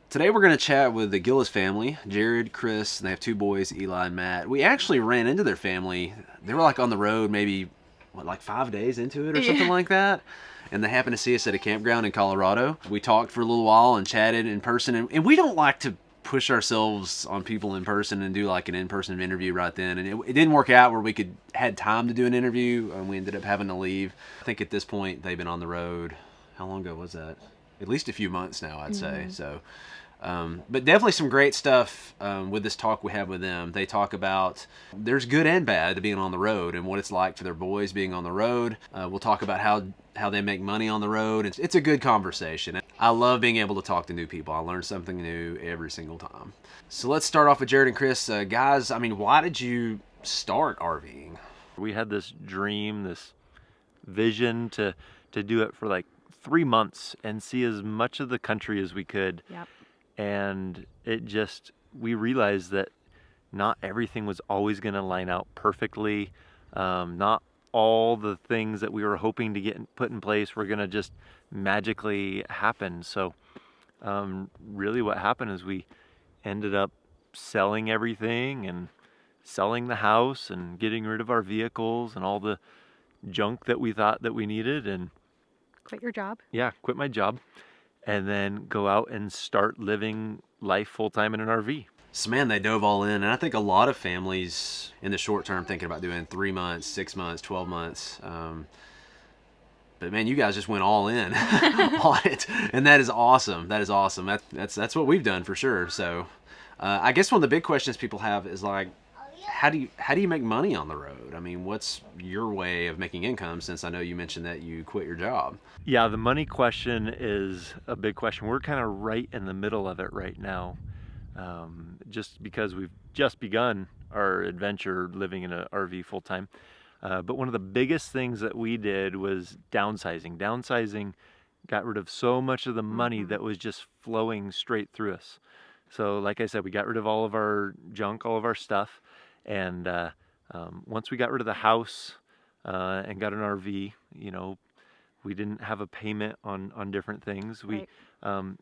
Today we're going to chat with the Gillis family, Jared, Chris, and they have two boys, Eli and Matt. We actually ran into their family. They were like on the road maybe, like 5 days into it or something like that. And they happened to see us at a campground in Colorado. We talked for a little while and chatted in person. And we don't like to push ourselves on people in person and do like an in-person interview right then. And it didn't work out where we had time to do an interview. And we ended up having to leave. I think at this point they've been on the road. How long ago was that? At least a few months now, I'd say. So, but definitely some great stuff with this talk we have with them. They talk about there's good and bad to being on the road and what it's like for their boys being on the road. We'll talk about how they make money on the road. It's a good conversation. I love being able to talk to new people. I learn something new every single time. So let's start off with Jared and Chris. Guys, I mean, why did you start RVing? We had this dream, this vision to do it for like 3 months and see as much of the country as we could. Yep. And we realized that not everything was always going to line out perfectly. Not all the things that we were hoping to get put in place were going to just magically happen. So really what happened is we ended up selling everything and selling the house and getting rid of our vehicles and all the junk that we thought that we needed, and Quit your job? Yeah, quit my job and then go out and start living life full-time in an RV. So man, they dove all in. And I think a lot of families in the short term thinking about doing 3 months, 6 months, 12 months. But man, you guys just went all in on it. And that is awesome. That is awesome. That's what we've done for sure. So I guess one of the big questions people have is like, how do you make money on the road? I mean, what's your way of making income, since I know you mentioned that you quit your job? Yeah, the money question is a big question. We're kind of right in the middle of it right now, just because we've just begun our adventure living in an RV full time. But one of the biggest things that we did was downsizing. Downsizing got rid of so much of the money that was just flowing straight through us. So like I said, we got rid of all of our junk, all of our stuff. And once we got rid of the house and got an RV, we didn't have a payment on different things. Right.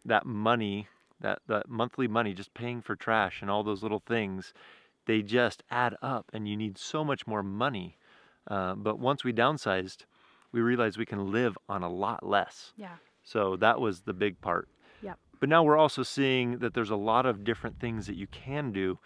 That money, that monthly money, just paying for trash and all those little things, they just add up, and you need so much more money. But once we downsized, we realized we can live on a lot less. Yeah. So that was the big part. Yep. But now we're also seeing that there's a lot of different things that you can do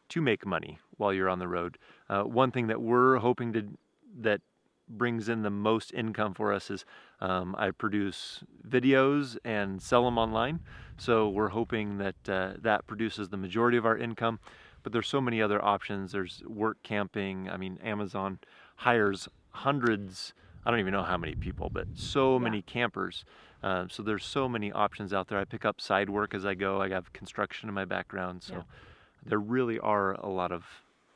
to make money while you're on the road. One thing that we're hoping that brings in the most income for us is I produce videos and sell them online. So we're hoping that that produces the majority of our income. But there's so many other options. There's work camping. I mean, Amazon hires hundreds, I don't even know how many people, but so many campers. So there's so many options out there. I pick up side work as I go. I have construction in my background. So there really are a lot of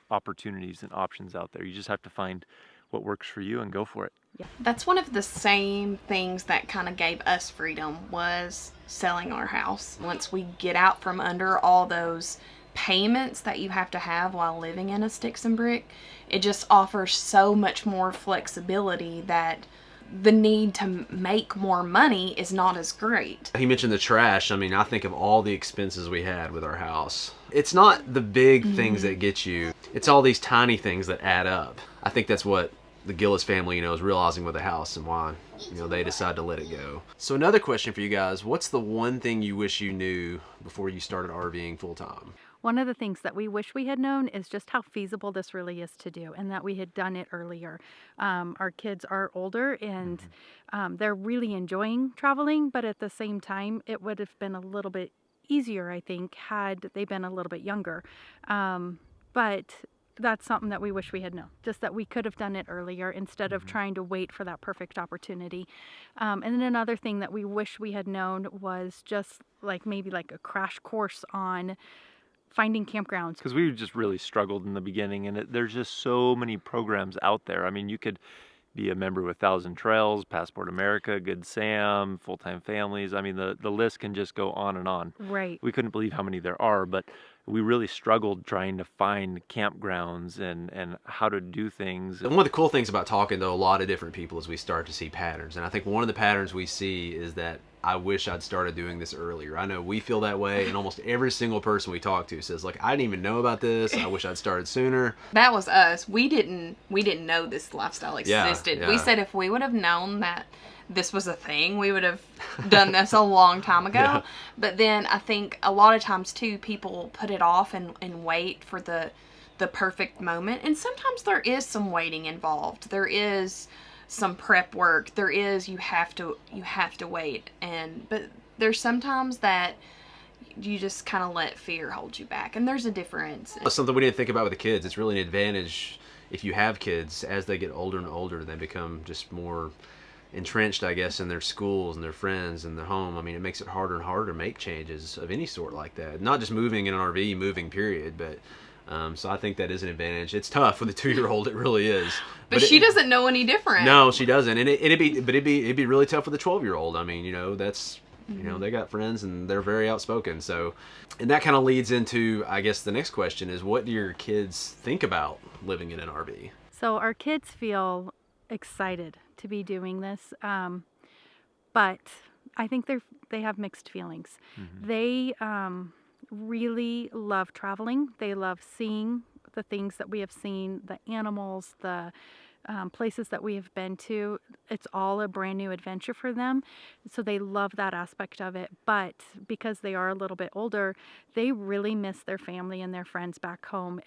opportunities and options out there. You just have to find what works for you and go for it. Yeah. That's one of the same things that kind of gave us freedom, was selling our house. Once we get out from under all those payments that you have to have while living in a sticks and brick, it just offers so much more flexibility that the need to make more money is not as great. He mentioned the trash. I mean, I think of all the expenses we had with our house. It's not the big things that get you. It's all these tiny things that add up. I think that's what the Gillis family, is realizing with the house, and why, they decide to let it go. So another question for you guys, what's the one thing you wish you knew before you started RVing full time? One of the things that we wish we had known is just how feasible this really is to do, and that we had done it earlier. Our kids are older, and they're really enjoying traveling, but at the same time, it would have been a little bit easier, I think, had they been a little bit younger. But that's something that we wish we had known, just that we could have done it earlier instead of trying to wait for that perfect opportunity. And then another thing that we wish we had known was just maybe a crash course on finding campgrounds. Because we just really struggled in the beginning, and there's just so many programs out there. I mean, you could be a member with 1,000 Trails, Passport America, Good Sam, Full-Time Families. I mean, the list can just go on and on. Right. We couldn't believe how many there are, but we really struggled trying to find campgrounds and how to do things. And one of the cool things about talking to a lot of different people is we start to see patterns. And I think one of the patterns we see is that I wish I'd started doing this earlier. I know we feel that way, and almost every single person we talk to says, like, I didn't even know about this. I wish I'd started sooner. That was us. We didn't know this lifestyle existed. Yeah. We said if we would have known that this was a thing, we would have done this a long time ago. Yeah. But then I think a lot of times too, people put it off and wait for the perfect moment. And sometimes there is some waiting involved. There is some prep work. There is, you have to wait. But there's sometimes that you just kind of let fear hold you back. And there's a difference. Something we didn't think about with the kids. It's really an advantage if you have kids. As they get older and older, they become just more entrenched, I guess, in their schools and their friends and their home. I mean, it makes it harder and harder to make changes of any sort like that. Not just moving in an RV, moving period, but so I think that is an advantage. It's tough with a 2-year-old, it really is. But she doesn't know any different. No, she doesn't, and it'd be really tough with a 12-year-old. I mean, that's they got friends and they're very outspoken. So, and that kind of leads into, I guess, the next question is, what do your kids think about living in an RV? So our kids feel excited to be doing this, but I think they have mixed feelings. They really love traveling. They love seeing the things that we have seen, the animals, the places that we have been to. It's all a brand new adventure for them. So they love that aspect of it. But because they are a little bit older, they really miss their family and their friends back home.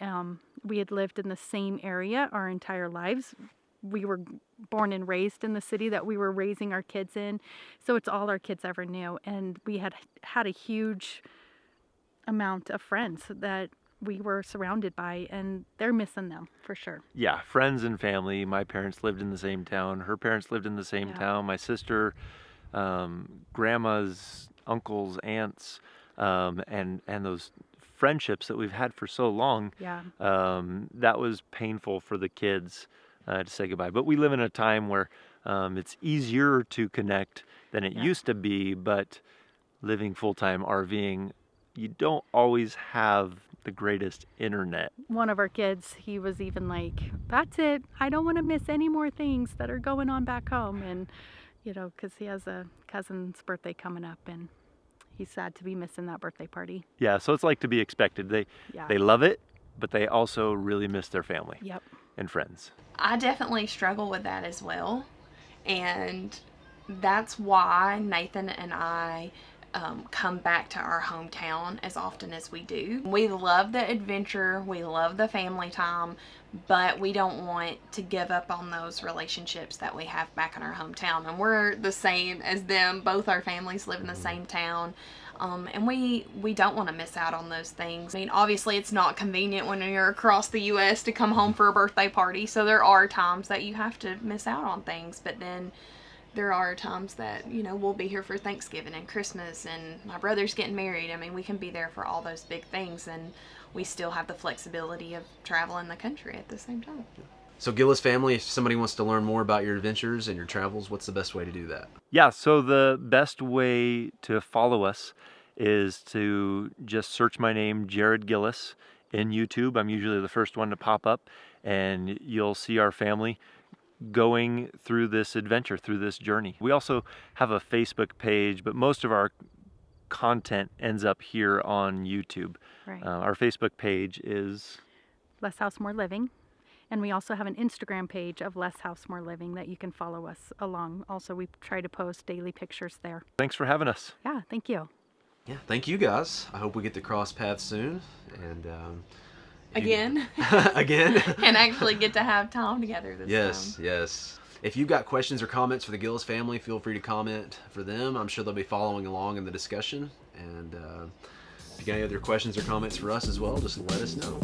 We had lived in the same area our entire lives. We were born and raised in the city that we were raising our kids in. So it's all our kids ever knew. And we had a huge amount of friends that we were surrounded by, and they're missing them for sure. Yeah, friends and family. My parents lived in the same town. Her parents lived in the same town. My sister, grandmas, uncles, aunts, and those friendships that we've had for so long. Yeah. That was painful for the kids to say goodbye. But we live in a time where it's easier to connect than it used to be. But living full-time RVing, you don't always have the greatest internet. One of our kids, he was even like, that's it. I don't want to miss any more things that are going on back home. And, because he has a cousin's birthday coming up, and he's sad to be missing that birthday party. Yeah, so it's like to be expected. They love it, but they also really miss their family and friends. I definitely struggle with that as well. And that's why Nathan and I come back to our hometown as often as we do. We love the adventure, we love the family time, but we don't want to give up on those relationships that we have back in our hometown. And we're the same as them. Both our families live in the same town. And we don't want to miss out on those things. I mean, obviously it's not convenient when you're across the U.S. to come home for a birthday party. So there are times that you have to miss out on things, but then there are times that, we'll be here for Thanksgiving and Christmas and my brother's getting married. I mean, we can be there for all those big things, and we still have the flexibility of traveling the country at the same time. So Gillis family, if somebody wants to learn more about your adventures and your travels, what's the best way to do that? Yeah, so the best way to follow us is to just search my name, Jared Gillis, in YouTube. I'm usually the first one to pop up, and you'll see our family going through this adventure, through this journey. We also have a Facebook page, but most of our content ends up here on YouTube. Right. Our Facebook page is Less House, More Living. And we also have an Instagram page of Less House, More Living that you can follow us along. Also, we try to post daily pictures there. Thanks for having us. Yeah, thank you. Yeah, thank you guys. I hope we get to cross paths soon. And Again. Again. And actually get to have time together this time. Yes. If you've got questions or comments for the Gillis family, feel free to comment for them. I'm sure they'll be following along in the discussion. And if you got any other questions or comments for us as well, just let us know.